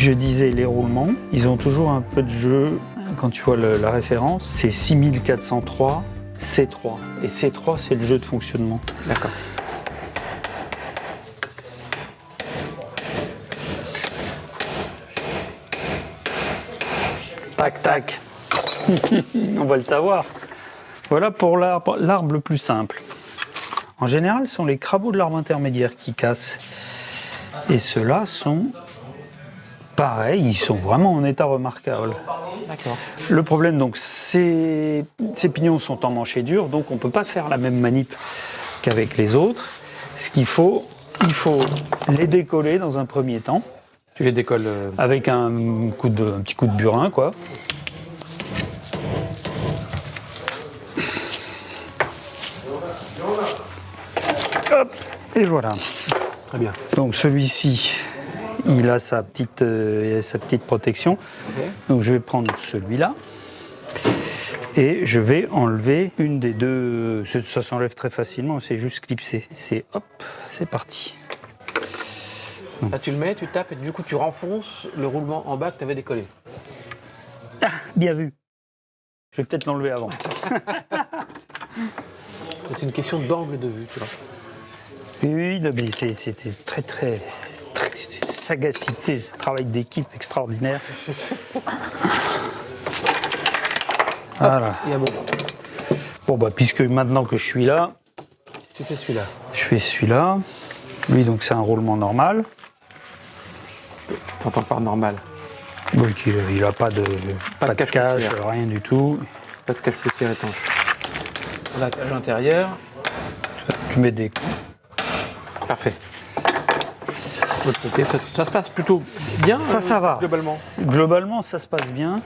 je disais les roulements, ils ont toujours un peu de jeu. Quand tu vois la référence, c'est 6403 C3. Et C3, c'est le jeu de fonctionnement. D'accord. Tac, tac. On va le savoir. Voilà pour l'arbre le plus simple. En général, ce sont les crabauds de l'arbre intermédiaire qui cassent. Et ceux-là sont pareils, ils sont vraiment en état remarquable. D'accord. Le problème, donc, ces pignons sont emmanchés durs, donc on ne peut pas faire la même manip qu'avec les autres. Ce qu'il faut, il faut les décoller dans un premier temps. Tu les décolles avec un petit coup de burin, quoi. Hop, et voilà. Très bien. Donc celui-ci, il a sa petite protection. Okay. Donc je vais prendre celui-là et je vais enlever une des deux. Ça s'enlève très facilement, c'est juste clipser. C'est hop, c'est parti. Là, tu le mets, tu tapes et du coup tu renfonces le roulement en bas que tu avais décollé. Ah, bien vu. Je vais peut-être l'enlever avant. C'est une question d'angle de vue, tu vois. Oui, mais c'était très sagacité, ce travail d'équipe extraordinaire. Voilà. Et bon. Bon, bah, puisque maintenant que je suis là, Tu fais celui-là. je fais celui-là. Lui, donc, c'est un roulement normal. T'entends par normal. Donc, il n'a pas de cache, poussière. rien du tout. Pas de cache-poussière étanche. La cage intérieure. Tu mets des coups. Parfait. De l'autre côté, ça se passe plutôt bien. Ça va. Globalement. Globalement, ça se passe bien.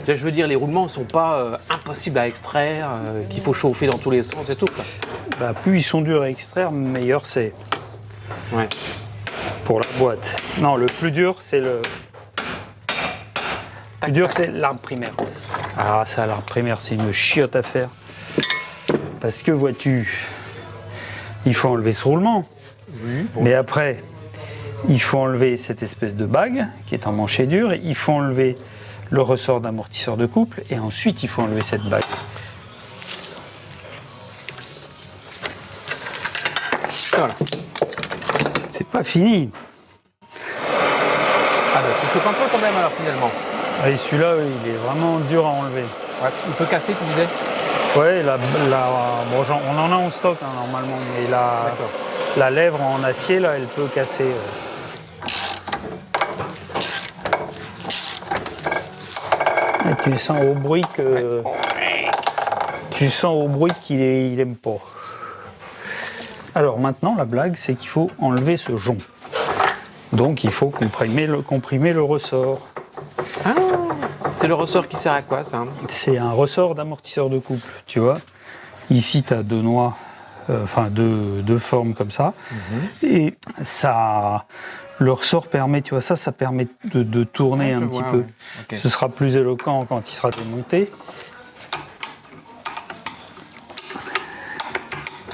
Je veux dire, les roulements ne sont pas impossibles à extraire, qu'il faut chauffer dans tous les sens et tout, quoi. Bah, plus ils sont durs à extraire, meilleur c'est. Ouais. Pour la boîte. Non, le plus dur, c'est l'arbre primaire. Ah, ça, l'arbre primaire, c'est une chiotte à faire. Parce que, vois-tu, il faut enlever ce roulement. Oui, bon. Mais après, il faut enlever cette espèce de bague qui est emmanchée dure. Il faut enlever le ressort d'amortisseur de couple. Et ensuite, il faut enlever cette bague. Voilà. C'est pas fini. Ah bah, tu chauffes un peu quand même alors finalement. Et celui-là, il est vraiment dur à enlever. Ouais. Il peut casser, tu disais. Ouais, bon, on en a en stock hein, normalement, mais la lèvre en acier, là, elle peut casser. Et tu sens au bruit que. Tu sens au bruit qu'il aime pas. Alors maintenant, la blague, c'est qu'il faut enlever ce jonc. Donc il faut comprimer le ressort. Ah, c'est le ressort qui sert à quoi, ça? C'est un ressort d'amortisseur de couple, tu vois. Ici, tu as deux noix, deux formes comme ça. Et ça, le ressort permet, tu vois, ça permet de tourner un petit peu. Ouais. Okay. Ce sera plus éloquent quand il sera démonté.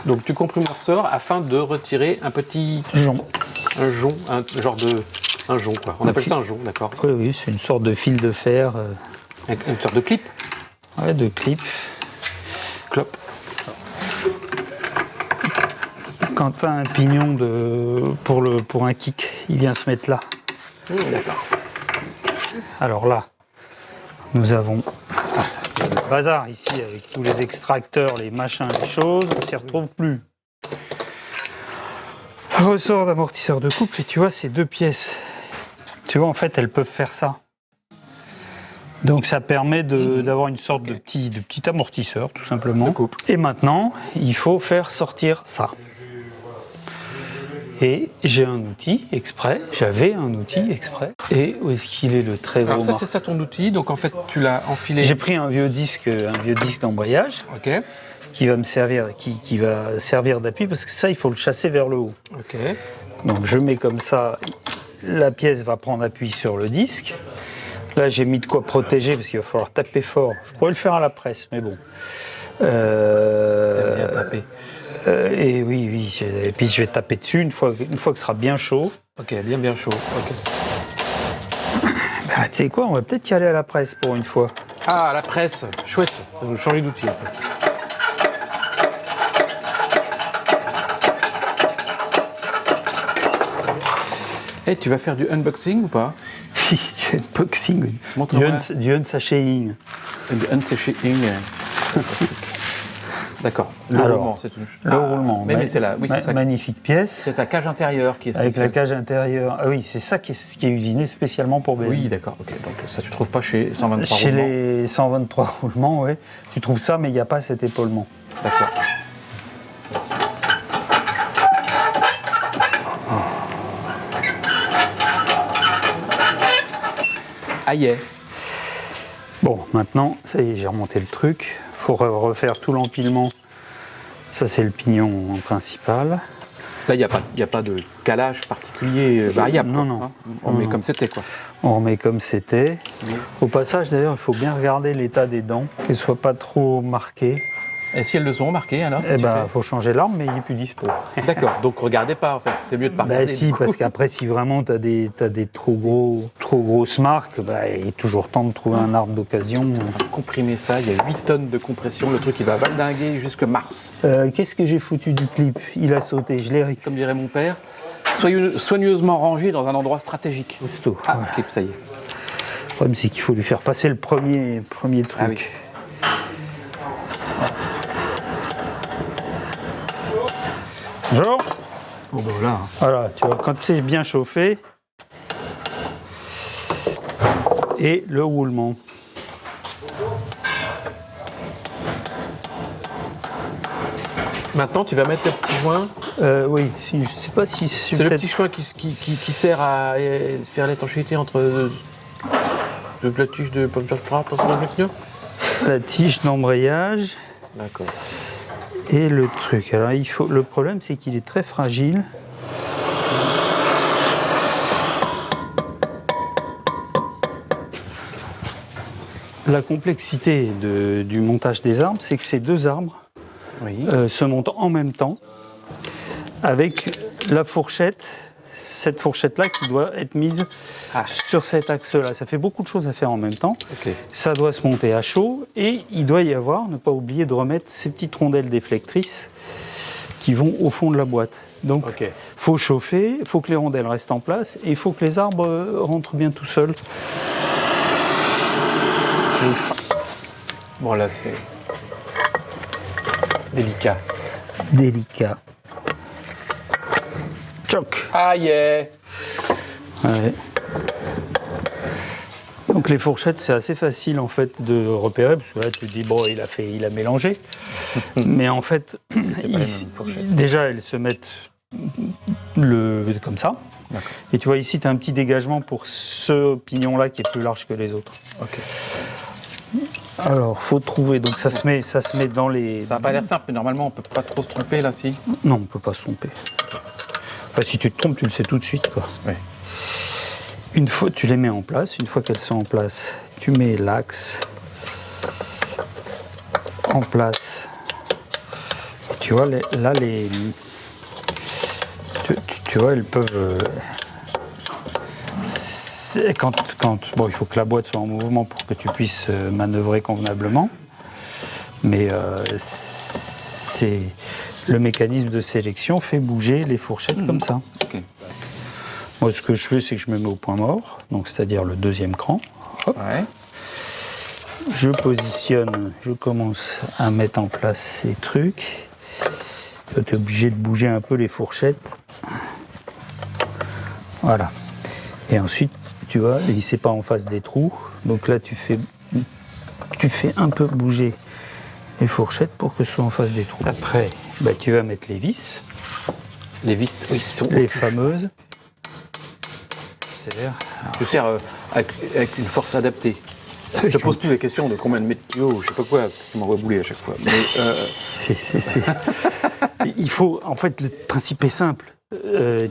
Donc tu comprimes le ressort afin de retirer un petit Jonc. un jonc quoi. On appelle ça un jonc, d'accord. Oui, c'est une sorte de fil de fer. Une sorte de clip. Ouais, de clip. Clop. Quand tu as un pignon pour un kick, il vient se mettre là. D'accord. Alors là, nous avons le bazar ici avec tous les extracteurs, les machins, les choses, on s'y retrouve plus. Ressort d'amortisseur de couple, et tu vois, ces deux pièces, tu vois, en fait, elles peuvent faire ça. Donc ça permet d'avoir une sorte de petit amortisseur, tout simplement. Et maintenant, il faut faire sortir ça. Et j'avais un outil exprès. Et où est-ce qu'il est le très gros Alors ça, c'est ça ton outil. Donc en fait, tu l'as enfilé. J'ai pris un vieux disque d'embrayage. Ok. Qui va me servir, qui va servir d'appui parce que ça, il faut le chasser vers le haut. Ok. Donc je mets comme ça, la pièce va prendre appui sur le disque. Là, j'ai mis de quoi protéger parce qu'il va falloir taper fort. Je pourrais le faire à la presse, mais bon. T'aimes bien taper. Et oui. Et puis je vais taper dessus une fois que ce sera bien chaud. Ok, bien chaud. Ok. Ah, tu sais quoi, on va peut-être y aller à la presse pour une fois. Ah, la presse, chouette, ça va nous changer d'outil. Eh, tu vas faire du unboxing ou pas? Du unboxing, Montre-moi. du unsashaying. Du unsashaying. D'accord. Le Alors, roulement, c'est tout. Le roulement. Mais c'est là, oui, c'est ça. Magnifique pièce. C'est ta cage intérieure qui est Avec spéciale. la cage intérieure. Ah oui, c'est ça qui est usiné spécialement pour BMW. Oui, d'accord. Ok. Donc ça, tu trouves pas chez 123 Chez roulements. les 123 roulements, oui. Tu trouves ça, mais il n'y a pas cet épaulement. D'accord. Aïe. Bon, maintenant, ça y est, j'ai remonté le truc. Il faut refaire tout l'empilement. Ça, c'est le pignon principal. Là, il n'y a pas de calage particulier variable. Non, quoi, non. hein. On met comme c'était, quoi. On remet comme c'était. Au passage, d'ailleurs, il faut bien regarder l'état des dents, qu'elles ne soient pas trop marquées. Et si elles le sont marquées, alors Eh ben, il faut changer l'arme, mais il n'est plus dispo. D'accord, donc regardez pas, en fait. C'est mieux de pas Bah regarder. si, du coup. parce qu'après, si vraiment tu as des trop grosses marques, bah, il est toujours temps de trouver un arbre d'occasion. Comprimer ça, il y a 8 tonnes de compression. Le truc, il va valdinguer jusque mars. Qu'est-ce que j'ai foutu du clip? Il a sauté, je l'ai Comme dirait mon père, soigneusement rangé dans un endroit stratégique. récupéré. Ah, clip, ça y est. Le problème, c'est qu'il faut lui faire passer le premier truc. Ah oui. Bonjour. Bon, ben voilà. Voilà, tu vois, quand c'est bien chauffé. Et le roulement. Maintenant, tu vas mettre le petit joint. Oui, si, je sais pas si C'est le petit joint qui sert à faire l'étanchéité entre la tige de la tige d'embrayage D'accord. et le truc. Alors, le problème, c'est qu'il est très fragile. La complexité du montage des arbres, c'est que ces deux arbres Oui. se montent en même temps avec la fourchette, cette fourchette-là qui doit être mise sur cet axe-là. Ça fait beaucoup de choses à faire en même temps. Ok. Ça doit se monter à chaud et il doit y avoir, ne pas oublier de remettre ces petites rondelles déflectrices qui vont au fond de la boîte. Donc, il faut chauffer, il faut que les rondelles restent en place et il faut que les arbres rentrent bien tout seuls. Bon, là, c'est délicat. Délicat. Choc. Ah, yeah. Ouais. Donc les fourchettes, c'est assez facile en fait de repérer, parce que là tu te dis bon, il a mélangé. Mais en fait, déjà elles se mettent comme ça. Et tu vois ici, tu as un petit dégagement pour ce pignon-là qui est plus large que les autres. Ok. Alors, faut trouver. Donc ça se met dans les. Ça n'a pas l'air simple, mais normalement, on peut pas trop se tromper là, si. Non, on peut pas se tromper. Enfin, si tu te trompes, tu le sais tout de suite, quoi. Oui. Une fois, tu les mets en place. Une fois qu'elles sont en place, tu mets l'axe en place. Tu vois, là, tu vois, elles peuvent. Bon, il faut que la boîte soit en mouvement pour que tu puisses manœuvrer convenablement. Mais c'est le mécanisme de sélection fait bouger les fourchettes comme ça. Ok. Moi, ce que je fais, c'est que je me mets au point mort, donc c'est-à-dire le deuxième cran. Hop. Ouais. Je positionne, je commence à mettre en place ces trucs. Tu es obligé de bouger un peu les fourchettes. Voilà. Et ensuite, tu vois, il n'est pas en face des trous. Donc là, tu fais un peu bouger les fourchettes pour que ce soit en face des trous. Après, bah, tu vas mettre les vis. Les vis, oui, qui sont. Les fameuses. Tu sers avec une force adaptée. Je te pose plus la question de combien de mètres kilos, je sais pas quoi, parce que tu m'envoies bouler à chaque fois. Mais, Il faut, en fait, le principe est simple.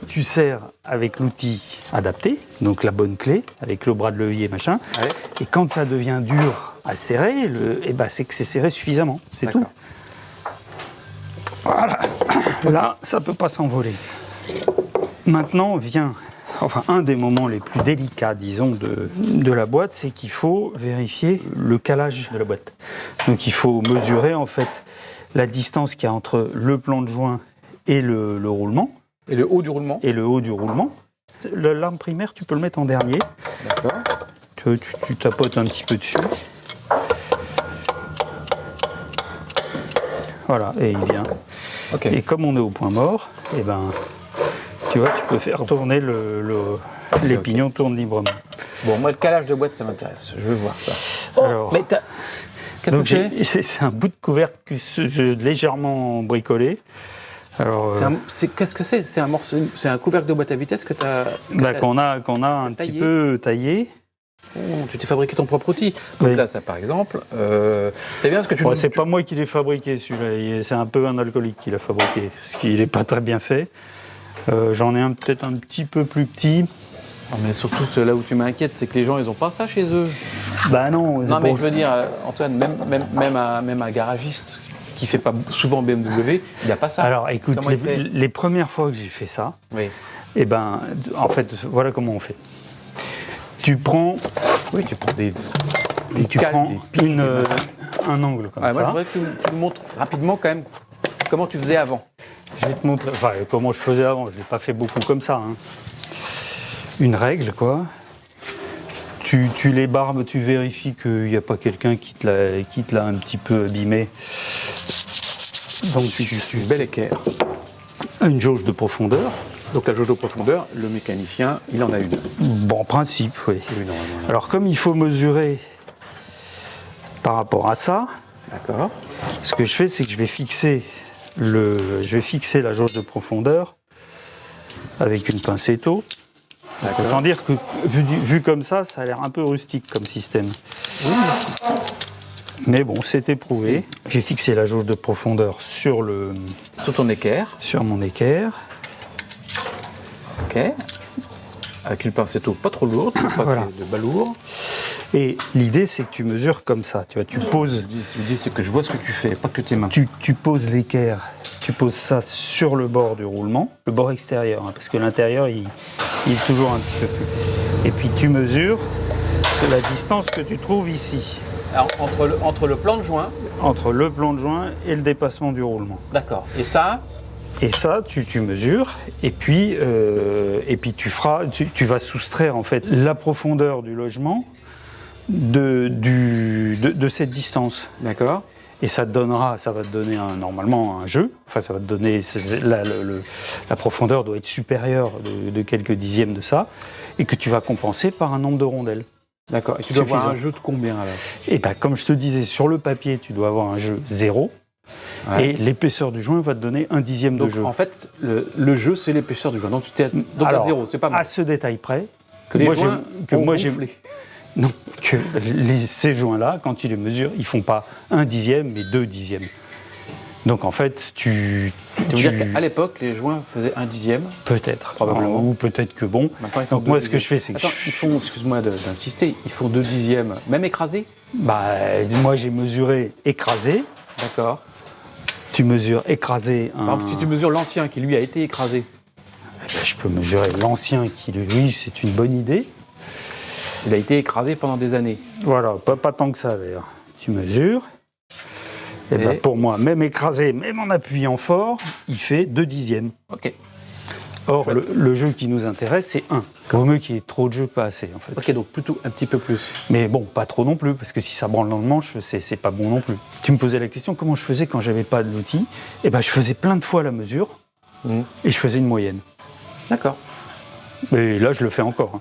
Tu serres avec l'outil adapté, donc la bonne clé, avec le bras de levier, machin. Ouais. Et quand ça devient dur à serrer, c'est que c'est serré suffisamment. C'est tout. Voilà. Là, ça peut pas s'envoler. Maintenant vient enfin un des moments les plus délicats, disons, de la boîte, c'est qu'il faut vérifier le calage de la boîte. Donc il faut mesurer en fait la distance qu'il y a entre le plan de joint et le roulement. Et le haut du roulement. Et le haut du roulement. L'arme primaire, tu peux le mettre en dernier. D'accord. Tu tapotes un petit peu dessus. Voilà, et il vient. Ok. Et comme on est au point mort, et ben, tu vois, tu peux faire tourner les pignons tournent librement. Bon, moi, le calage de boîte, ça m'intéresse. Je veux voir ça. Alors, mais qu'est-ce que c'est? C'est un bout de couvercle légèrement bricolé. Alors, qu'est-ce que c'est? C'est un couvercle de boîte à vitesse que tu as. Qu'on a un petit peu taillé. Oh, tu t'es fabriqué ton propre outil. Donc là, ça, par exemple, c'est bien ce que tu. C'est pas moi qui l'ai fabriqué, celui-là. C'est un peu un alcoolique qui l'a fabriqué, parce qu'il n'est pas très bien fait. J'en ai peut-être un petit peu plus petit. Non, mais surtout, là où tu m'inquiètes, c'est que les gens, ils ont pas ça chez eux. Bah non. Non, mais je veux dire, Antoine, même un garagiste qui fait pas souvent BMW, il n'a pas ça. Alors, écoute, les premières fois que j'ai fait ça, oui. Et ben, en fait, voilà comment on fait. Tu prends un angle comme ça. Moi, je voudrais que tu me montres rapidement quand même comment tu faisais avant. Je vais te montrer comment je faisais avant. Je ne l'ai pas fait beaucoup comme ça. Hein. Une règle, quoi. Tu les barbes, tu vérifies qu'il n'y a pas quelqu'un qui te l'a un petit peu abîmé. Donc, tu bel équerre. Une jauge de profondeur. Donc la jauge de profondeur, le mécanicien, il en a une. Bon, en principe, oui. Alors comme il faut mesurer par rapport à ça, d'accord. Ce que je fais, c'est que je vais fixer la jauge de profondeur avec une pincetto. Autant dire que vu comme ça a l'air un peu rustique comme système. Oui. Mais bon, c'est éprouvé. J'ai fixé la jauge de profondeur sur ton équerre. Sur mon équerre. Ok. Avec une pincetto pas trop lourde, pas de balourd. Et l'idée, c'est que tu mesures comme ça. Tu vois, tu poses. L'idée, c'est que je vois ce que tu fais, pas que tes mains. Tu poses l'équerre, tu poses ça sur le bord du roulement, le bord extérieur, hein, parce que l'intérieur, il est toujours un petit peu plus. Et puis tu mesures la distance que tu trouves ici. Alors, entre le plan de joint. Entre le plan de joint et le dépassement du roulement. D'accord. Et ça, tu mesures, et puis tu vas soustraire en fait la profondeur du logement de cette distance. D'accord. Et ça va te donner normalement un jeu. Enfin, ça va te donner la profondeur doit être supérieure de quelques dixièmes de ça, et que tu vas compenser par un nombre de rondelles. D'accord. Et tu dois avoir un jeu de combien alors? Et ben, comme je te disais, sur le papier, tu dois avoir un jeu 0. Ouais. Et l'épaisseur du joint va te donner un dixième de jeu. En fait, le jeu, c'est l'épaisseur du joint. Donc, à 0, c'est pas mal. À ce détail près, que moi j'ai non, que ces joints-là, quand tu les mesures, ils font pas un dixième, mais 2 dixièmes. Donc en fait, tu veux dire qu'à l'époque, les joints faisaient un dixième? Peut-être, probablement. Ou peut-être que bon. Donc moi, ce que je fais, c'est que ils font, excuse-moi d'insister, ils font 2 dixièmes, même écrasés? Bah, moi j'ai mesuré écrasé. D'accord. Tu mesures écrasé. Par exemple, si tu mesures l'ancien qui lui a été écrasé. Eh ben, je peux mesurer l'ancien qui lui, c'est une bonne idée. Il a été écrasé pendant des années. Voilà, pas tant que ça d'ailleurs. Tu mesures. Et ben pour moi, même écrasé, même en appuyant fort, il fait 2 dixièmes. Ok. Or, le jeu qui nous intéresse, c'est 1. Vaut mieux qu'il y ait trop de jeu, pas assez en fait. Ok, donc plutôt un petit peu plus. Mais bon, pas trop non plus, parce que si ça branle dans le manche, c'est pas bon non plus. Tu me posais la question, comment je faisais quand j'avais pas de l'outil? Eh ben, je faisais plein de fois la mesure, et je faisais une moyenne. D'accord. Et là, je le fais encore.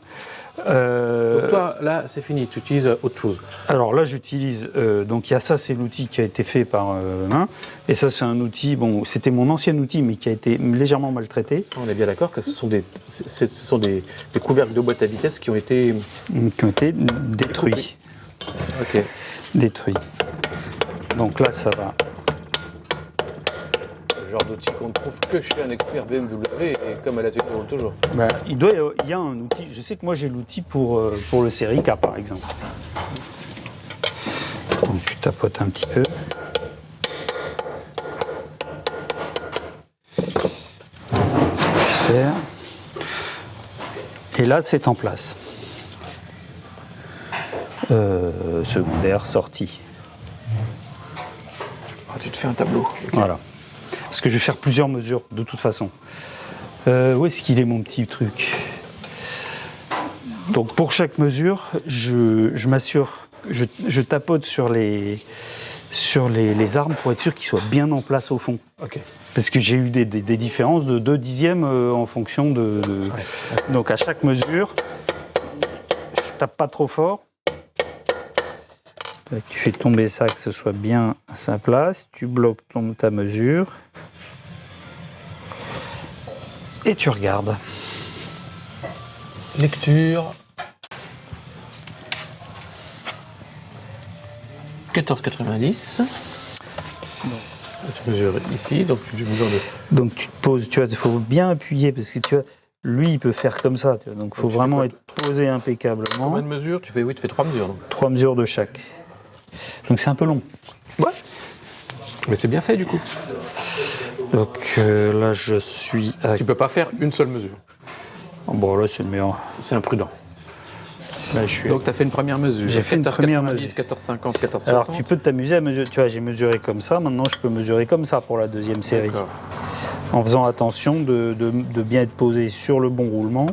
Donc toi, là, c'est fini, tu utilises autre chose. Alors là, j'utilise... donc il y a ça, c'est l'outil qui a été fait par main. Et ça, c'est un outil... Bon, c'était mon ancien outil, mais qui a été légèrement maltraité. On est bien d'accord que ce sont des couvercles de boîte à vitesse qui ont été détruits. Ok. Détruits. Donc là, ça va... Le genre d'outil qu'on ne trouve que chez un expert BMW, et comme elle a toujours. Ben, il y a un outil... Je sais que moi, j'ai l'outil pour le série K, par exemple. Donc tu tapotes un petit peu. Tu serres. Et là, c'est en place. Secondaire, sortie. Ah, tu te fais un tableau. Okay. Voilà. Parce que je vais faire plusieurs mesures, de toute façon. Où est-ce qu'il est, mon petit truc? Donc, pour chaque mesure, je m'assure, je tapote sur les armes pour être sûr qu'ils soient bien en place au fond. Okay. Parce que j'ai eu des différences de 2 dixièmes en fonction de... Ouais. Donc, à chaque mesure, je tape pas trop fort. Tu fais tomber ça, que ce soit bien à sa place. Tu bloques ta mesure. Et tu regardes. Lecture. 14,90. Tu mesures ici, donc tu mesures de... Donc tu te poses, tu vois, il faut bien appuyer parce que tu vois, lui il peut faire comme ça, tu vois, donc il faut vraiment être posé impeccablement. Combien de mesures? Tu fais 3 mesures. Donc. 3 mesures de chaque. Donc c'est un peu long. Ouais. Mais c'est bien fait du coup. Donc là je suis à... Tu peux pas faire une seule mesure. Bon là c'est le meilleur. C'est imprudent. Là, je suis... Donc tu as fait une première mesure. J'ai fait une première mesure. 14,50, 14,60. Alors tu peux t'amuser à mesurer. Tu vois, j'ai mesuré comme ça. Maintenant je peux mesurer comme ça pour la deuxième série. D'accord. En faisant attention de bien être posé sur le bon roulement.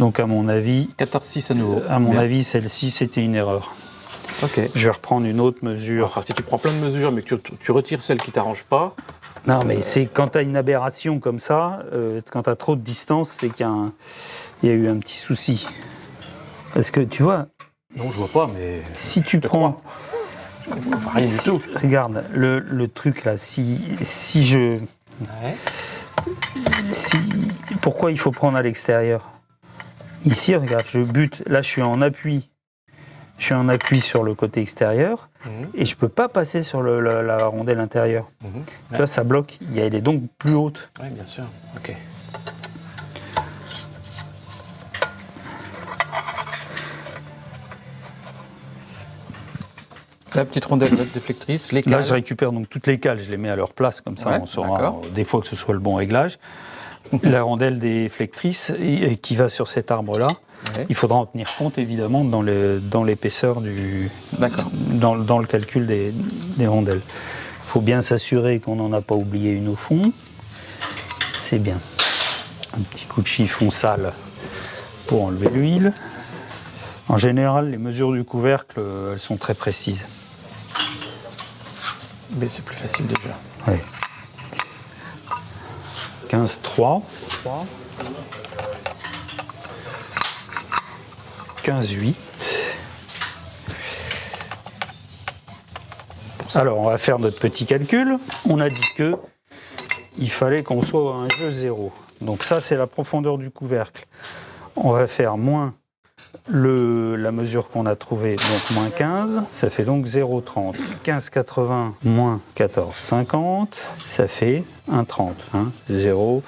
Donc à mon avis... 14,6 à nouveau. À mon avis, celle-ci c'était une erreur. Ok. Je vais reprendre une autre mesure. Enfin, si tu prends plein de mesures mais que tu retires celle qui t'arrange pas... Non, mais c'est quand tu as une aberration comme ça, quand tu as trop de distance, c'est qu'il y a eu un petit souci. Parce que tu vois... Non, je vois pas, mais... Si tu prends... Rien du tout. Regarde, le truc là, si je... Ouais. Pourquoi il faut prendre à l'extérieur? Ici, regarde, je bute. Là, je suis en appui. Je suis en appui sur le côté extérieur et je peux pas passer sur la rondelle intérieure. Tu vois, ça bloque. Elle est donc plus haute. Oui, bien sûr. Ok. La petite rondelle déflectrice, les cales. Là, je récupère donc toutes les cales, je les mets à leur place, comme ça on saura des fois que ce soit le bon réglage. La rondelle déflectrice qui va sur cet arbre-là, il faudra en tenir compte évidemment dans l'épaisseur dans le calcul des rondelles. Il faut bien s'assurer qu'on n'en a pas oublié une au fond. C'est bien. Un petit coup de chiffon sale pour enlever l'huile. En général, les mesures du couvercle, elles sont très précises. Mais c'est plus facile déjà. Oui. 15,3. 15,8. Alors, on va faire notre petit calcul. On a dit que il fallait qu'on soit à un jeu 0. Donc ça, c'est la profondeur du couvercle. On va faire moins la mesure qu'on a trouvée, donc moins 15, ça fait donc 0,30. 15,80 moins 14,50, ça fait 1,30. 0,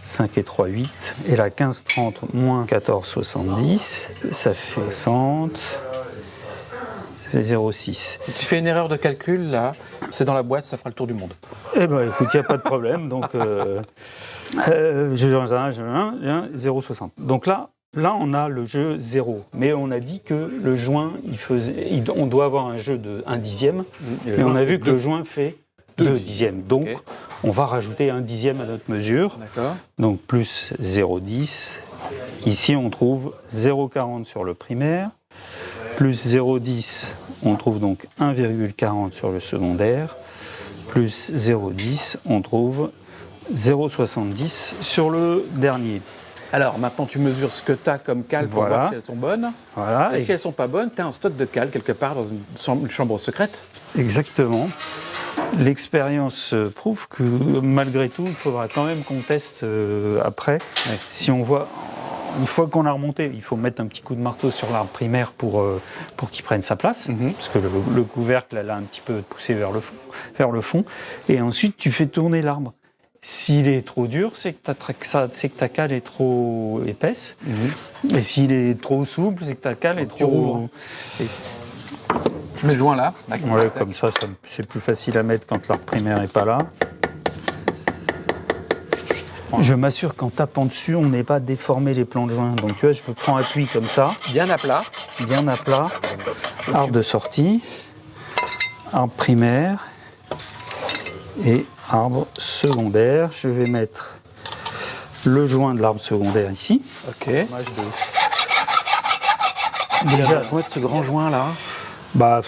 5 et 3, 8. Et la 15,30 moins 14,70, ça fait 60, ça fait 0,6. Si tu fais une erreur de calcul, là, c'est dans la boîte, ça fera le tour du monde. Eh bien, écoute, il n'y a pas de problème. Donc, 0,60. Donc là, on a le jeu 0, mais on a dit que le joint, on doit avoir un jeu de 1 dixième, et on a vu que le joint fait 2 dixièmes. Donc, on va rajouter 1 dixième à notre mesure. D'accord. Donc, plus 0,10. Ici, on trouve 0,40 sur le primaire, plus 0,10, on trouve donc 1,40 sur le secondaire, plus 0,10, on trouve 0,70 sur le dernier. Alors, maintenant, tu mesures ce que tu as comme cales pour voir si elles sont bonnes. Voilà. Et si elles ne sont pas bonnes, tu as un stock de cales quelque part dans une chambre secrète. Exactement. L'expérience prouve que malgré tout, il faudra quand même qu'on teste après. Ouais. Si on voit, une fois qu'on a remonté, il faut mettre un petit coup de marteau sur l'arbre primaire pour qu'il prenne sa place, parce que le couvercle elle a un petit peu poussé vers le fond. Et ensuite, tu fais tourner l'arbre. S'il est trop dur, c'est que ta cale est trop épaisse. Et s'il est trop souple, c'est que ta cale est trop... Je mets le joint là. Ouais, comme ça, c'est plus facile à mettre quand l'arbre primaire n'est pas là. Je m'assure qu'en tapant dessus, on n'ait pas déformé les plans de joint. Donc tu vois, je prends appui comme ça. Bien à plat. Bien à plat. Arbre de sortie. Arbre primaire. Et arbre secondaire. Je vais mettre le joint de l'arbre secondaire ici. Ok. Déjà, pour mettre ce grand joint là. Bah,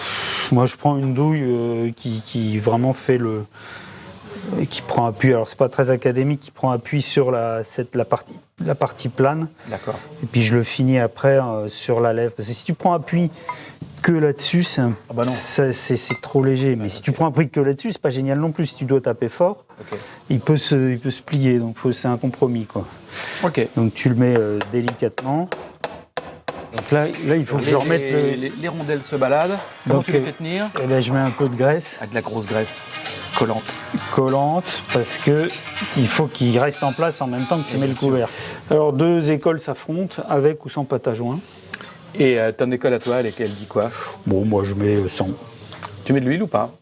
moi je prends une douille qui vraiment fait qui prend appui. Alors c'est pas très académique, qui prend appui sur la partie plane. D'accord. Et puis je le finis après sur la lèvre. Parce que si tu prends appui que là-dessus, c'est trop léger. Mais si tu prends appui que là-dessus, c'est pas génial non plus. Si tu dois taper fort, il peut se plier. Donc c'est un compromis, quoi. Ok. Donc tu le mets délicatement. Donc là, il faut que je remette les rondelles se baladent. Comment tu les fais tenir? Et là, je mets un peu de graisse. Avec de la grosse graisse collante. Collante, parce que il faut qu'il reste en place en même temps que tu mets le couvercle. Alors, 2 écoles s'affrontent, avec ou sans pâte à joint. Et ton école à toi, elle dit quoi? Bon, moi, je mets 100. Tu mets de l'huile ou pas?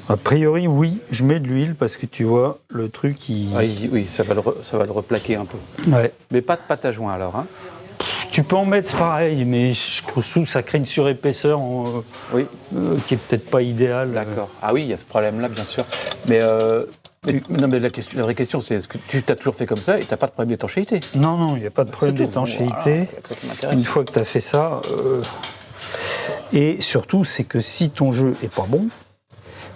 A priori, oui, je mets de l'huile, parce que tu vois, le truc, Oui, ça va le replaquer un peu. Ouais. Mais pas de pâte à joint, alors, hein? Tu peux en mettre pareil, mais je trouve que ça crée une surépaisseur qui est peut-être pas idéale. D'accord. Ah oui, il y a ce problème-là, bien sûr. Mais la vraie question, c'est est-ce que tu t'as toujours fait comme ça et tu n'as pas de problème d'étanchéité? Non, il n'y a pas de problème d'étanchéité. Une fois que tu as fait ça, et surtout, c'est que si ton jeu est pas bon,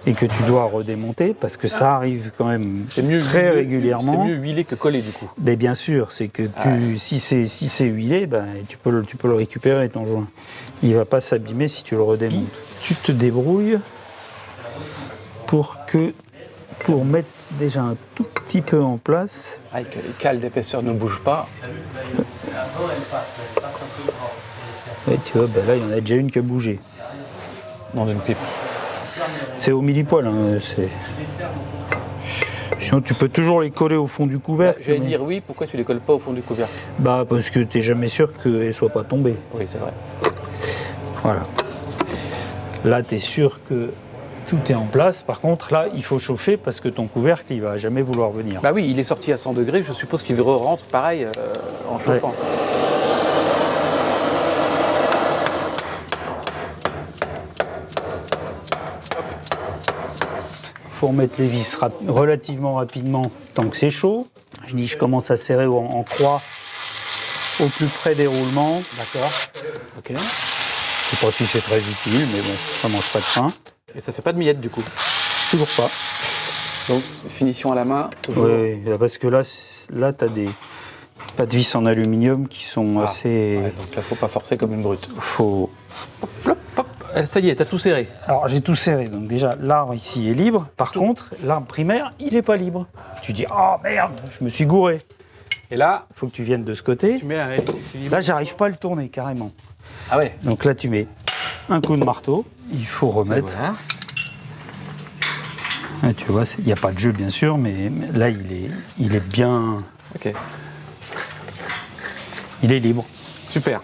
et que tu dois redémonter, parce que ça arrive quand même très régulièrement. C'est mieux huilé que collé, du coup. Mais bien sûr, c'est que si c'est huilé, tu peux le récupérer, ton joint. Il ne va pas s'abîmer si tu le redémontes. Tu te débrouilles pour mettre déjà un tout petit peu en place. Que les cales d'épaisseur ne bougent pas. Et tu vois, là, il y en a déjà une qui a bougé. Dans une pipe. C'est au millipoil. Sinon, tu peux toujours les coller au fond du couvercle. J'allais dire oui, pourquoi tu les colles pas au fond du couvercle? Parce que tu n'es jamais sûr qu'elles ne soient pas tombées. Oui, c'est vrai. Voilà. Là, tu es sûr que tout est en place. Par contre, là, il faut chauffer parce que ton couvercle, il ne va jamais vouloir venir. Bah oui, il est sorti à 100 degrés. Je suppose qu'il rentre pareil en chauffant. Ouais. Il faut remettre les vis relativement rapidement tant que c'est chaud. Je commence à serrer en croix au plus près des roulements. D'accord. Ok. Je ne sais pas si c'est très utile, mais bon, ça mange pas de pain. Et ça fait pas de miettes du coup? Toujours pas. Donc, finition à la main. Oui, parce que là tu as des pas de vis en aluminium qui sont assez... Ouais, donc là, faut pas forcer comme une brute. Faut... Hop, hop. Ça y est, t'as tout serré. Alors j'ai tout serré, donc déjà l'arbre ici est libre. Par contre, l'arbre primaire, il n'est pas libre. Tu dis, oh merde, je me suis gouré. Et là, il faut que tu viennes de ce côté. Tu mets un équilibre. Là, j'arrive pas à le tourner carrément. Ah ouais. Donc là, tu mets un coup de marteau. Il faut remettre. Voilà. Et tu vois, il n'y a pas de jeu bien sûr, mais là, il est bien. Ok. Il est libre. Super.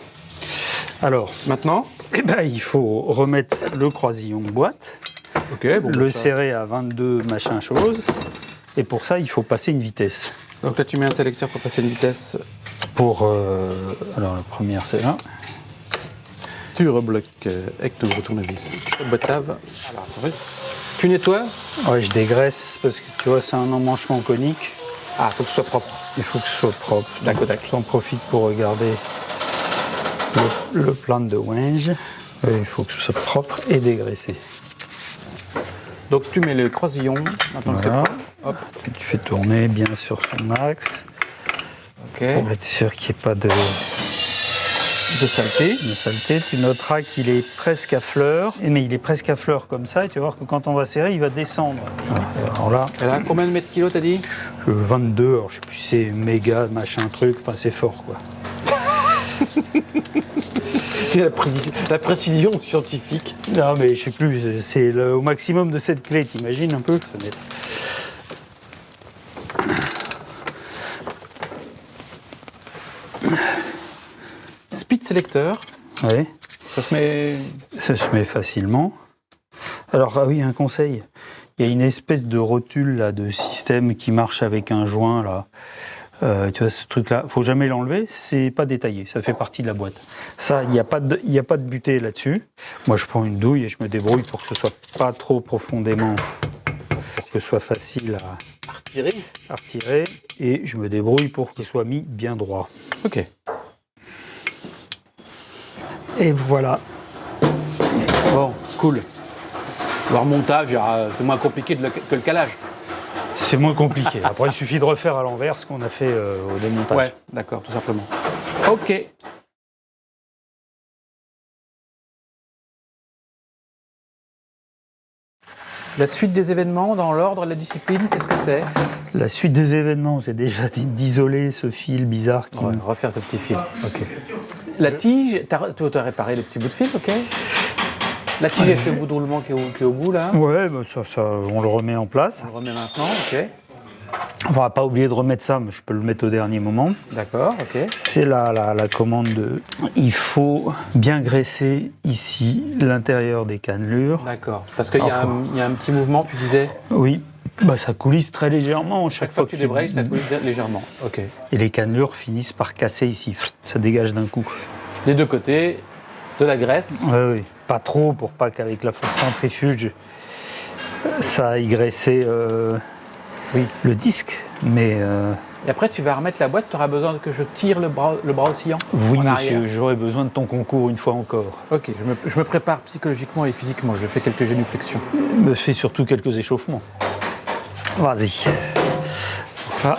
Alors, maintenant, il faut remettre le croisillon de boîte, serrer à 22 machin chose, et pour ça, il faut passer une vitesse. Donc là, tu mets un sélecteur pour passer une vitesse. Alors, la première, c'est là. Tu rebloques avec ton tournevis. Boîte lave. Alors, tu nettoies? Ouais, je dégraisse parce que tu vois, c'est un emmanchement conique. Ah, il faut que ce soit propre. Il faut que ce soit propre. D'accord. J'en profite pour regarder le plan de Wenge. Il faut que ce soit propre et dégraissé. Donc tu mets le croisillon, maintenant que c'est propre. Hop. Tu fais tourner bien sur son axe. Ok. Pour être sûr qu'il n'y ait pas de saleté. Tu noteras qu'il est presque à fleur. Mais il est presque à fleur comme ça. Et tu vas voir que quand on va serrer, il va descendre. Alors là, et là, combien de mètres kilos t'as dit? 22. Alors je sais plus, c'est méga, machin truc. Enfin, c'est fort quoi. La précision scientifique. Non, mais je sais plus, c'est au maximum de cette clé, t'imagines un peu? Speed selector. Oui. Ça se met facilement. Alors, oui, un conseil. Il y a une espèce de rotule là, de système qui marche avec un joint là. Tu vois, ce truc-là, faut jamais l'enlever, c'est pas détaillé, ça fait partie de la boîte. Ça, il n'y a pas de butée là-dessus. Moi, je prends une douille et je me débrouille pour que ce soit pas trop profondément, pour que ce soit facile à retirer. Et je me débrouille pour qu'il soit mis bien droit. Ok. Et voilà. Bon, cool. Le remontage, c'est moins compliqué que le calage. C'est moins compliqué. Après, il suffit de refaire à l'envers ce qu'on a fait au démontage. Ouais, d'accord, tout simplement. Ok. La suite des événements dans l'ordre, la discipline, qu'est-ce que c'est? La suite des événements, c'est déjà d'isoler ce fil bizarre. Ouais, refaire ce petit fil. Ok. La tige, tu as réparé le petit bout de fil, ok. La tige avec le bout de roulement qui est au bout, là. Ouais, bah ça, on le remet en place. On le remet maintenant, ok. On va pas oublier de remettre ça, mais je peux le mettre au dernier moment. D'accord, ok. C'est la commande de... Il faut bien graisser ici l'intérieur des cannelures. D'accord, parce qu'il y a un petit mouvement, tu disais. Oui, bah ça coulisse très légèrement chaque fois que tu débrayes, ça coulisse légèrement. Ok. Et les cannelures finissent par casser ici. Ça dégage d'un coup. Les deux côtés, de la graisse. Oui. Pas trop pour pas qu'avec la force centrifuge, ça aille graisser le disque. Mais et après, tu vas remettre la boîte, tu auras besoin que je tire le bras oscillant. Oui, monsieur, j'aurai besoin de ton concours une fois encore. Ok, je me prépare psychologiquement et physiquement. Je fais quelques génuflexions. Me fais surtout quelques échauffements. Vas-y. Là.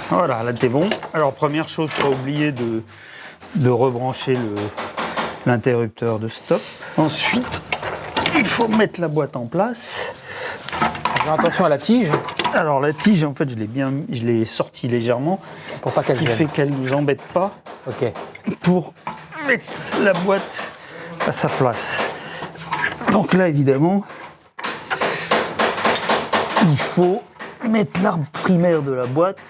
Voilà, là t'es bon. Alors, première chose, pas oublier de rebrancher l'interrupteur de stop. Ensuite, il faut mettre la boîte en place. Attention à la tige. Alors la tige, en fait, je l'ai sortie légèrement pour pas qu'elle ce qui fait qu'elle ne nous embête pas. Ok. Pour mettre la boîte à sa place. Donc là, évidemment, il faut mettre l'arbre primaire de la boîte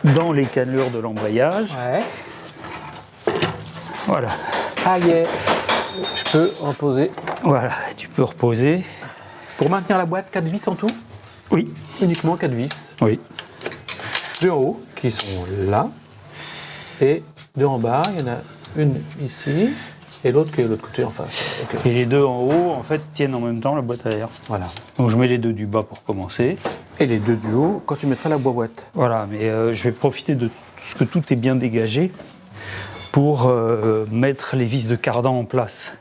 dans les cannelures de l'embrayage. Ouais. Voilà. Ah yeah. Je peux reposer. Voilà, tu peux reposer. Pour maintenir la boîte, 4 vis en tout? Oui. Uniquement 4 vis. Oui. 2 en haut, qui sont là. Et 2 en bas. Il y en a une ici. Et l'autre qui est de l'autre côté en face. Okay. Et les deux en haut, en fait, tiennent en même temps la boîte à air. Voilà. Donc je mets les deux du bas pour commencer. Et les deux du haut, quand tu mettras la boîte. Voilà, mais je vais profiter de ce que tout est bien dégagé pour mettre les vis de cardan en place.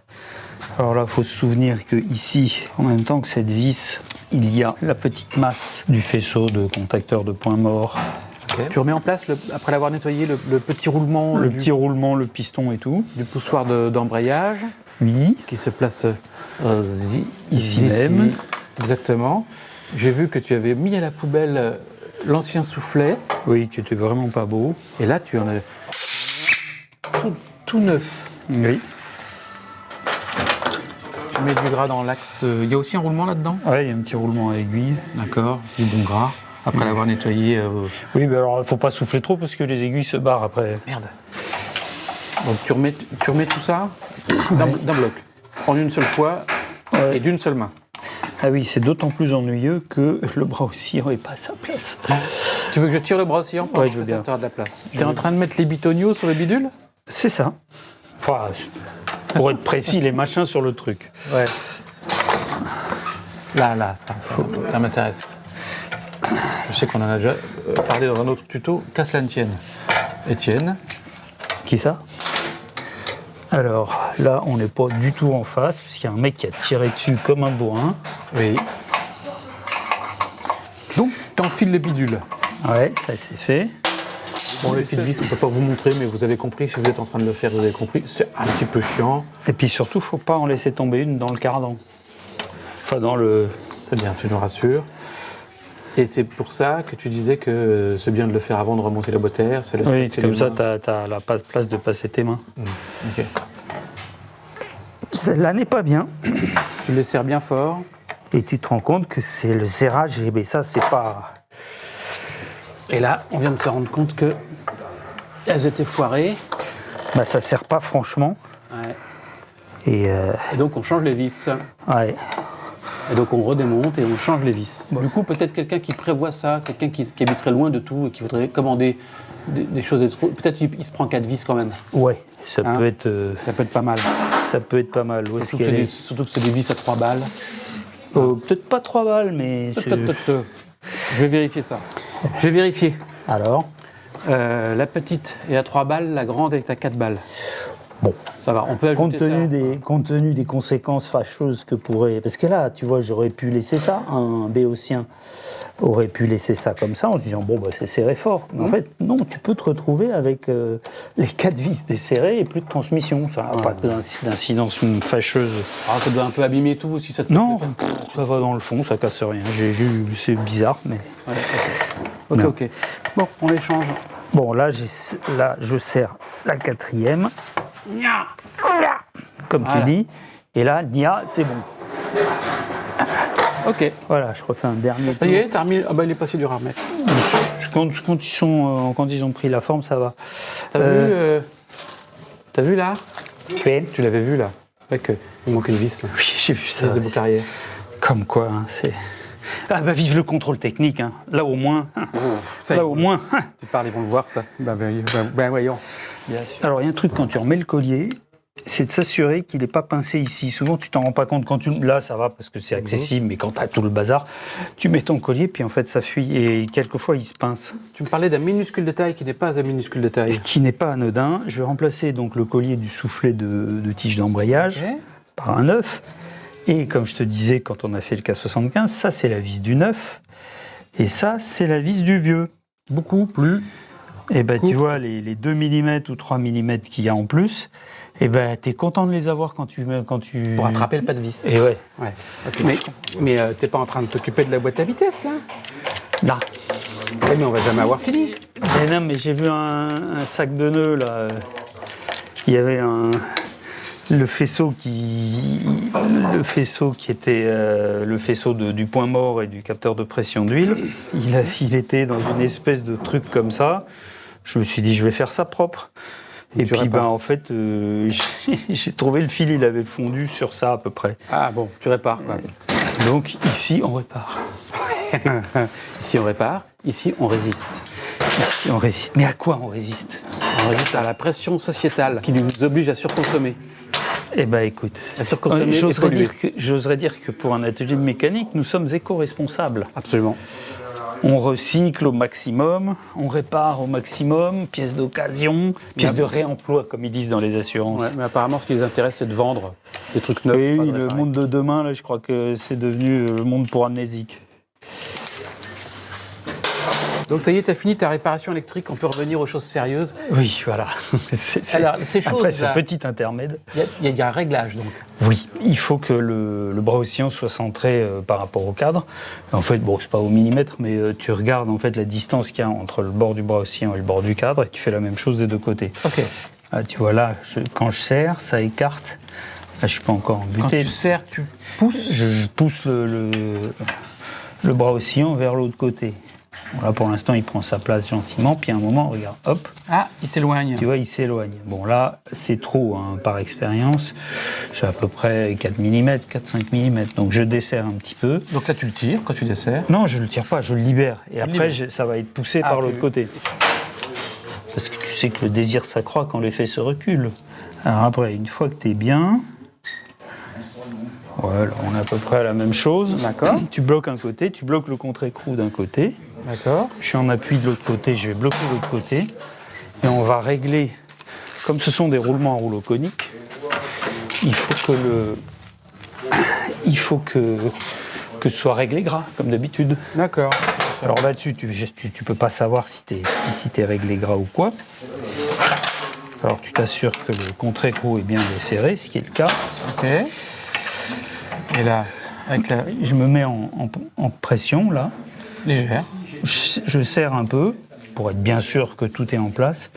Alors là, il faut se souvenir que ici, en même temps que cette vis, il y a la petite masse du faisceau de contacteur de point mort. Okay. Tu remets en place, après l'avoir nettoyé, le petit roulement. Petit roulement, le piston et tout. Du poussoir d'embrayage. Oui. Qui se place ici même. Exactement. J'ai vu que tu avais mis à la poubelle l'ancien soufflet. Oui, qui était vraiment pas beau. Et là, tu en as tout neuf. Oui. Tu mets du gras dans l'axe de... Il y a aussi un roulement là-dedans? Oui, il y a un petit roulement à aiguille. D'accord, du bon gras. Après l'avoir nettoyé... Oui, mais alors il ne faut pas souffler trop parce que les aiguilles se barrent après. Merde. Donc tu remets tout ça d'un bloc, en une seule fois et d'une seule main. Ah oui, c'est d'autant plus ennuyeux que le bras oscillant n'est pas à sa place. Tu veux que je tire le bras oscillant? Oui, je veux bien. Tu auras de la place. Tu es en train de mettre les bitonios sur le bidule? C'est ça. Enfin, pour être précis, les machins sur le truc. Ouais. Là, ça m'intéresse. Je sais qu'on en a déjà parlé dans un autre tuto, qu'à cela ne tienne. Étienne. Qui ça? Alors, là, on n'est pas du tout en face, parce qu'il y a un mec qui a tiré dessus comme un bourrin. Oui. Donc, t'enfiles le bidule. Ouais, ça c'est fait. Bon, les petites vis, on ne peut pas vous montrer, mais vous avez compris, si vous êtes en train de le faire, vous avez compris. C'est un petit peu chiant. Et puis surtout, il ne faut pas en laisser tomber une dans le cardan. Enfin, dans le... C'est bien, tu nous rassures. Et c'est pour ça que tu disais que c'est bien de le faire avant de remonter la boîte à air. Oui, comme ça, tu as la place de passer tes mains. Ok. Celle-là n'est pas bien. Tu le serres bien fort. Et tu te rends compte que c'est le serrage, mais ça, c'est pas... Et là, on vient de se rendre compte que elles étaient foirées. Bah, ça serre pas franchement. Ouais. Et donc, on change les vis. Ouais. Et donc on redémonte et on change les vis. Du coup, peut-être quelqu'un qui prévoit ça, quelqu'un qui habiterait loin de tout et qui voudrait commander des choses, peut-être il se prend 4 vis quand même. Ouais, ça peut être pas mal. Ça peut être pas mal. Surtout que c'est des vis à 3 balles. Peut-être pas 3 balles, mais... Je vais vérifier ça. Je vais vérifier. Alors la petite est à 3 balles, la grande est à 4 balles. Bon, ça va, on peut ajouter compte tenu des conséquences fâcheuses que pourrait... Parce que là, tu vois, j'aurais pu laisser ça, un béotien aurait pu laisser ça comme ça, en se disant, bon, bah, c'est serré fort. Mais en fait, non, tu peux te retrouver avec les 4 vis desserrées et plus de transmission. Ça n'a pas d'incidence fâcheuse. Ah, ça doit un peu abîmer tout, si ça te... Non, ça va dans le fond, ça casse rien. C'est bizarre, mais... Ouais, ok. Bon, on échange. Bon, là, je serre la 4e. Comme tu dis. Et là, Nia, c'est bon. Ok. Voilà, je refais un dernier tour. Ça y est, t'as remis... Ah bah, il est pas si dur à remettre. Quand ils ont pris la forme, ça va. T'as vu là? Oui. Tu l'avais vu là? Il manque une vis là. Oui, j'ai vu ça. Vis de Beaucarrière. Comme quoi, hein, c'est... Ah bah vive le contrôle technique, hein. Là au moins. Au moins. Tu parles, ils vont le voir ça. Ben voyons. Bien sûr. Alors il y a un truc quand tu remets le collier, c'est de s'assurer qu'il n'est pas pincé ici. Souvent tu t'en rends pas compte là ça va parce que c'est accessible, mais quand tu as tout le bazar, tu mets ton collier puis en fait ça fuit et quelquefois il se pince. Tu me parlais d'un minuscule de taille qui n'est pas un minuscule de taille. Qui n'est pas anodin. Je vais remplacer donc le collier du soufflet de tige d'embrayage par un 9. Et comme je te disais quand on a fait le K75, ça c'est la vis du 9 et ça c'est la vis du vieux. Beaucoup plus. Et ben tu vois les 2 mm ou 3 mm qu'il y a en plus, et ben t'es content de les avoir quand tu... Pour attraper le pas de vis. Et ouais. Okay. Mais t'es pas en train de t'occuper de la boîte à vitesse là? Non. Ouais, mais on va jamais avoir fini. Mais non, mais j'ai vu un sac de nœuds là. Il y avait le faisceau qui était le faisceau du point mort et du capteur de pression d'huile. Il était dans une espèce de truc comme ça. Je me suis dit, je vais faire ça propre. Et puis, en fait, j'ai trouvé le fil, il avait fondu sur ça à peu près. Ah bon, tu répares quoi. Donc ici, on répare. Ici, on répare. Ici, on résiste. Ici, on résiste. Mais à quoi on résiste? On résiste à la pression sociétale qui nous oblige à surconsommer. Eh ben écoute, j'oserais dire que pour un atelier de mécanique, nous sommes éco-responsables. Absolument. On recycle au maximum, on répare au maximum, pièces d'occasion, pièces de réemploi, comme ils disent dans les assurances. Ouais, mais apparemment, ce qui les intéresse, c'est de vendre des trucs neufs. Oui, le monde de demain, là, je crois que c'est devenu le monde pour amnésiques. Donc ça y est, tu as fini ta réparation électrique, on peut revenir aux choses sérieuses. Oui, voilà. Alors, ces choses, après ce petit intermède. Il y a un réglage donc. Oui, il faut que le bras oscillant soit centré par rapport au cadre. En fait, bon, c'est pas au millimètre, mais tu regardes en fait la distance qu'il y a entre le bord du bras oscillant et le bord du cadre et tu fais la même chose des deux côtés. Ok. Ah, tu vois là, quand je serre, ça écarte. Là, je suis pas encore embuté. Quand tu serres, tu pousses. Je pousse le bras oscillant vers l'autre côté. Bon, là, pour l'instant, il prend sa place gentiment, puis à un moment, regarde, hop. Ah, il s'éloigne. Tu vois, il s'éloigne. Bon, là, c'est trop, hein, par expérience. C'est à peu près 4 mm, 4-5 mm. Donc, je desserre un petit peu. Donc là, tu le tires quand tu desserres? Non, je ne le tire pas, je le libère. Et après, ça va être poussé par l'autre côté. Parce que tu sais que le désir s'accroît quand l'effet se recule. Alors après, une fois que tu es bien... Voilà, on est à peu près à la même chose. D'accord. Tu bloques un côté, tu bloques le contre-écrou d'un côté. D'accord. Je suis en appui de l'autre côté, je vais bloquer l'autre côté. Et on va régler, comme ce sont des roulements à rouleau conique, il faut que ce soit réglé gras, comme d'habitude. D'accord. Alors là-dessus, tu peux pas savoir si t'es réglé gras ou quoi. Alors tu t'assures que le contre-écrou est bien desserré, ce qui est le cas. Ok. Et là, je me mets en pression, là. Légère. Je serre un peu, pour être bien sûr que tout est en place.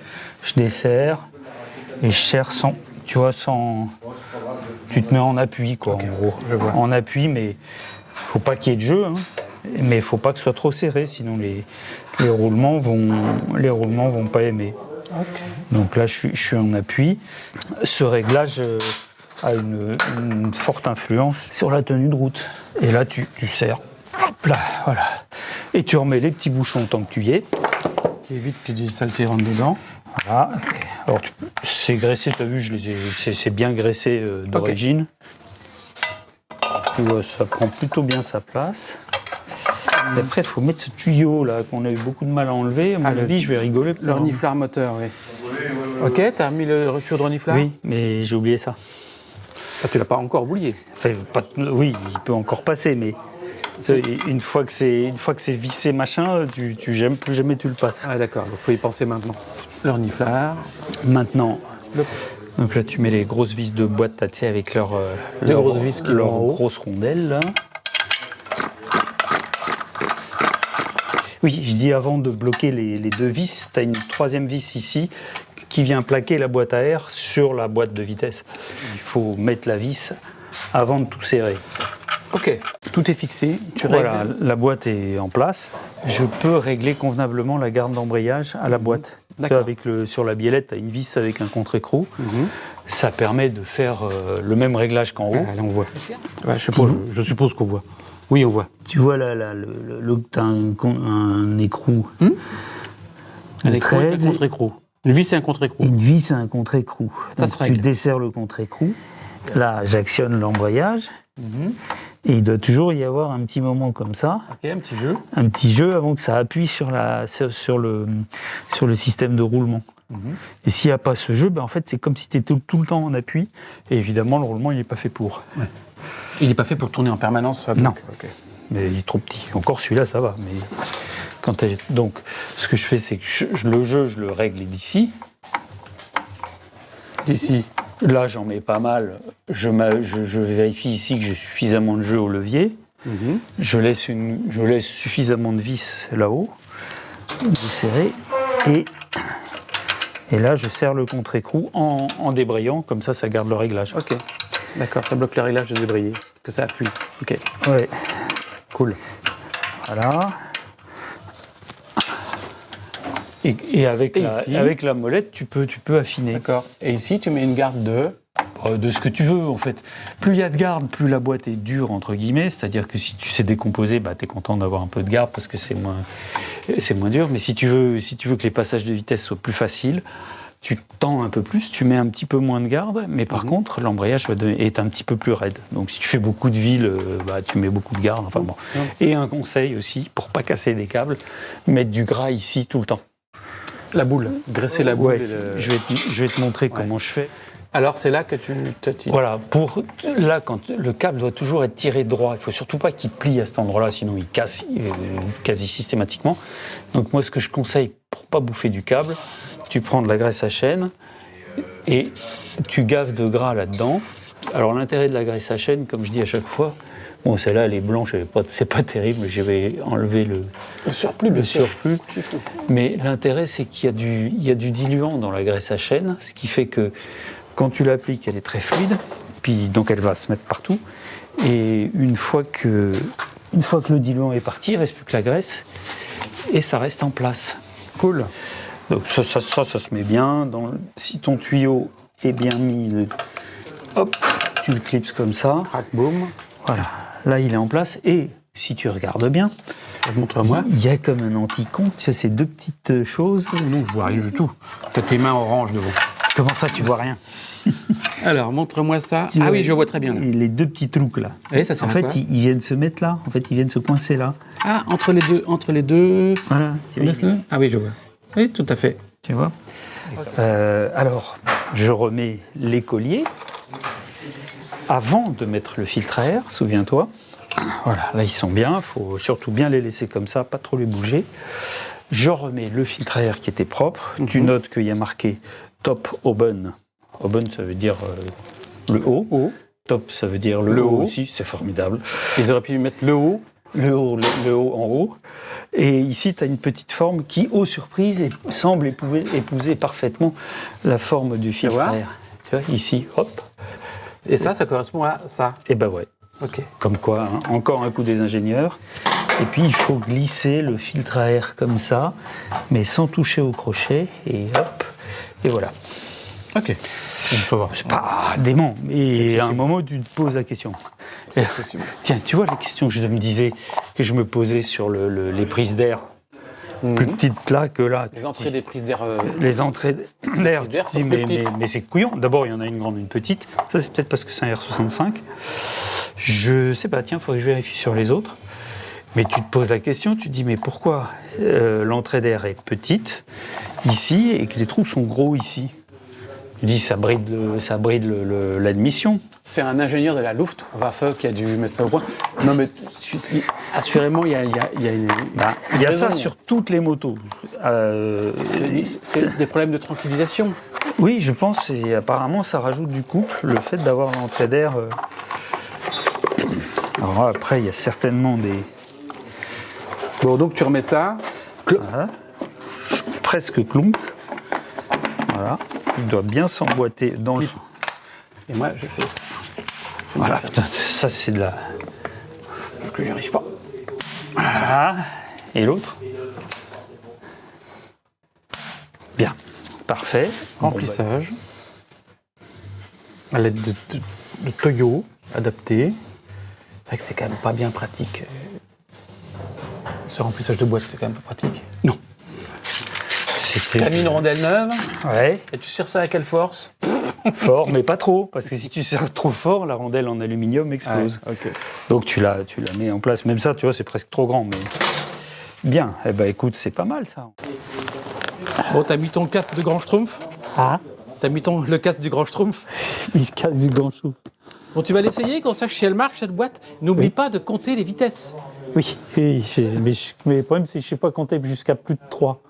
Je desserre, et je serre sans... Tu te mets en appui, quoi, okay, en gros. Je vois. En appui, mais faut pas qu'il y ait de jeu, hein. Mais il faut pas que ce soit trop serré, sinon les roulements vont pas aimer. Okay. Donc là, je suis en appui. Ce réglage a une forte influence sur la tenue de route. Et là, tu serres. Hop là, voilà. Et tu remets les petits bouchons tant que tu y es. Qui évite que des saletés rentrent dedans. Voilà. Alors, c'est graissé, tu as vu, c'est bien graissé d'origine. Tu vois, ça prend plutôt bien sa place. Et après, il faut mettre ce tuyau là qu'on a eu beaucoup de mal à enlever. À mon avis, je vais rigoler. Le reniflard moteur, oui. Ok, t'as remis le tuyau de reniflard? Oui, mais j'ai oublié ça. Ah, tu l'as pas encore oublié? Enfin, oui, il peut encore passer, mais une fois que c'est vissé machin, plus jamais tu le passes. Ah d'accord, donc faut y penser maintenant. Le reniflard. Maintenant. Donc là, tu mets les grosses vis de boîte, tu sais, avec leurs grosses vis qui leurs vont en haut. grosses rondelles là. Oui, je dis avant de bloquer les deux vis, tu as une troisième vis ici qui vient plaquer la boîte à air sur la boîte de vitesse. Il faut mettre la vis avant de tout serrer. Ok, tout est fixé, tu Voilà, règles. la boîte est en place. Je peux régler convenablement la garde d'embrayage à la boîte. D'accord. Sur la biellette, tu as une vis avec un contre-écrou. Ça permet de faire le même réglage qu'en haut. Ah, là on voit. Ouais, je suppose qu'on voit. Oui, on voit. Tu vois là, tu as un écrou. Un écrou avec 13, un contre-écrou. Une vis et un contre-écrou. Une vis et un contre-écrou. Ça Donc, se règle. tu desserres le contre-écrou. Là, j'actionne l'embrayage. Et il doit toujours y avoir un petit moment comme ça. Ok, un petit jeu. Un petit jeu avant que ça appuie sur le système de roulement. Et s'il n'y a pas ce jeu, en fait, c'est comme si tu étais tout le temps en appui. Et évidemment, le roulement, il n'est pas fait pour. Ouais. Il n'est pas fait pour tourner en permanence. Non. Okay. Mais il est trop petit. Encore celui-là, ça va. Mais donc, ce que je fais, c'est que le jeu, je le règle d'ici. D'ici. Là, j'en mets pas mal. Je vérifie ici que j'ai suffisamment de jeu au levier. Je laisse suffisamment de vis là-haut, de serrer. Et là, je serre le contre-écrou en débrayant. Comme ça garde le réglage. Ok. D'accord, ça bloque le réglage de débrayer. Que ça appuie. Ok. Ouais. Cool. Voilà. Et avec la molette, tu peux affiner. D'accord. Et ici, tu mets une garde de ce que tu veux, en fait. Plus il y a de garde, plus la boîte est dure, entre guillemets. C'est-à-dire que si tu sais décomposer, tu es content d'avoir un peu de garde parce que c'est moins dur. Mais si tu veux que les passages de vitesse soient plus faciles, tu tends un peu plus, tu mets un petit peu moins de garde, mais par contre, l'embrayage est un petit peu plus raide. Donc si tu fais beaucoup de villes, tu mets beaucoup de garde. Enfin, bon. Et un conseil aussi, pour pas casser des câbles, mettre du gras ici tout le temps. La boule, graisser la boule. Ouais, je vais te montrer comment je fais. Alors c'est là que tu... Voilà, quand le câble doit toujours être tiré droit, il ne faut surtout pas qu'il plie à cet endroit-là, sinon il casse quasi systématiquement. Donc moi, ce que je conseille pour ne pas bouffer du câble, tu prends de la graisse à chaîne et tu gaves de gras là-dedans. Alors l'intérêt de la graisse à chaîne, comme je dis à chaque fois, bon, celle-là, elle est blanche, c'est pas terrible, je vais enlever le surplus. Mais l'intérêt, c'est qu'il y a du diluant dans la graisse à chaîne, ce qui fait que quand tu l'appliques, elle est très fluide, puis donc elle va se mettre partout. Et une fois que le diluant est parti, il ne reste plus que la graisse, et ça reste en place. Cool. Donc ça se met bien. Si ton tuyau est bien mis, hop, tu le clipses comme ça. Crac, boum. Voilà, là il est en place et si tu regardes bien, montre-moi. Il y a comme un anti-con, tu sais, ces deux petites choses. Non, je vois rien du tout. Tu as tes mains orange devant. Comment ça, tu vois rien? Alors, montre-moi ça. Ah oui, je vois très bien. Là. Les deux petits trous là. Et ça, c'est en fait, ils viennent se mettre là. En fait, ils viennent se coincer là. Ah, entre les deux. Voilà. Ah oui, je vois. Oui, tout à fait. Tu vois. Alors, je remets les colliers avant de mettre le filtre à air. Souviens-toi. Voilà, là ils sont bien. Il faut surtout bien les laisser comme ça, pas trop les bouger. Je remets le filtre à air qui était propre. Tu notes qu'il y a marqué Top Oben. Oben, ça veut dire le haut. Top, ça veut dire le haut aussi. C'est formidable. Ils auraient pu mettre le haut. Le haut en haut. Et ici, tu as une petite forme qui, aux surprises, semble épouser parfaitement la forme du filtre à air. Tu vois, ici, hop. Et ça correspond à ça. Et ben ouais. Ok. Comme quoi, hein, encore un coup des ingénieurs. Et puis, il faut glisser le filtre à air comme ça, mais sans toucher au crochet. Et hop, et voilà. Ok. C'est pas dément, mais à un moment, tu te poses la question. C'est possible. Tiens, tu vois la question que je me disais, que je me posais sur les prises d'air, plus petites là que là. Les entrées des prises d'air. Les entrées d'air, d'air tu dis, sont plus petites. mais c'est couillon. D'abord, il y en a une grande, une petite. Ça, c'est peut-être parce que c'est un R65. Je sais pas, tiens, il faudrait que je vérifie sur les autres. Mais tu te poses la question, tu te dis, mais pourquoi l'entrée d'air est petite ici et que les trous sont gros ici? Tu dis, ça bride l'admission. C'est un ingénieur de la Luftwaffe qui a dû mettre ça au point. Non, mais assurément, il y a une. Il y a ça sur toutes les motos. C'est des problèmes de tranquillisation. Oui, je pense, et apparemment, ça rajoute du couple, le fait d'avoir l'entrée d'air. Alors après, il y a certainement des. Bon, donc tu remets ça. Voilà. Presque clonk. Voilà. Il doit bien s'emboîter dans le. Et moi, je fais ça. Voilà. Ça, c'est de la. Que j'y arrive pas. Voilà. Et l'autre. Bien. Parfait. Remplissage. À l'aide de Toyo adapté. C'est vrai que c'est quand même pas bien pratique. Ce remplissage de boîte, c'est quand même pas pratique. Non. T'as mis une rondelle neuve. Ouais. Et tu serres ça à quelle force? Fort, mais pas trop, parce que si tu serres trop fort, la rondelle en aluminium explose. Ah, ok. Donc tu la mets en place. Même ça, tu vois, c'est presque trop grand, mais bien. Eh ben, écoute, c'est pas mal ça. Bon, t'as mis ton casque de grand schtroumpf. Ah. T'as mis le casque du grand schtroumpf. Il casse du grand chou. Bon, tu vas l'essayer, qu'on sache si elle marche cette boîte. N'oublie pas de compter les vitesses. Oui, mais le problème, c'est que je ne sais pas compter jusqu'à plus de 3.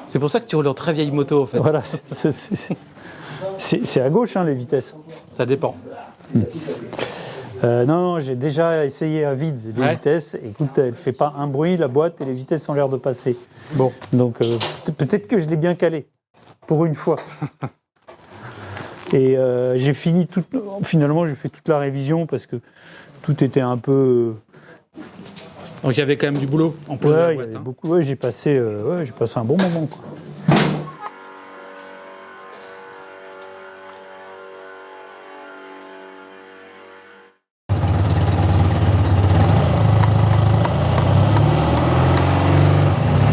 C'est pour ça que tu roules en très vieille moto, en fait. Voilà, c'est à gauche, hein, les vitesses. Ça dépend. Non, j'ai déjà essayé à vide les vitesses. Écoute, elle ne fait pas un bruit, la boîte, et les vitesses ont l'air de passer. Bon, donc peut-être que je l'ai bien calé, pour une fois. Et finalement, j'ai fait toute la révision parce que tout était un peu. Donc il y avait quand même du boulot en pose de la boîte. Beaucoup. Ouais, j'ai passé un bon moment, quoi.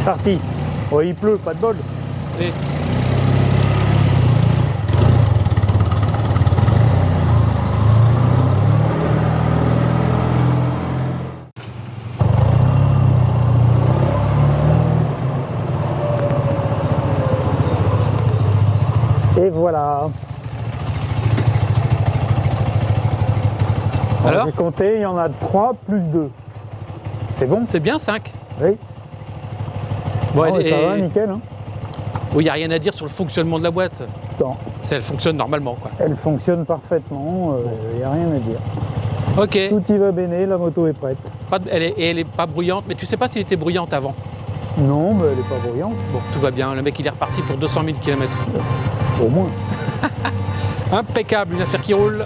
Parti. Oh, il pleut, pas de bol. Et... Et voilà. Alors j'ai compté, il y en a 3 plus 2. C'est bon? C'est bien 5. Oui. Bon, Ça va, nickel. Hein. Oui, il n'y a rien à dire sur le fonctionnement de la boîte. Non. Elle fonctionne normalement, quoi. Elle fonctionne parfaitement, il n'y a rien à dire. Ok. Tout y va béné, la moto est prête. Elle est pas bruyante, mais tu sais pas si elle était bruyante avant. Non, mais elle n'est pas bruyante. Bon, tout va bien. Le mec, il est reparti pour 200 000 km. Au moins. Impeccable, une affaire qui roule.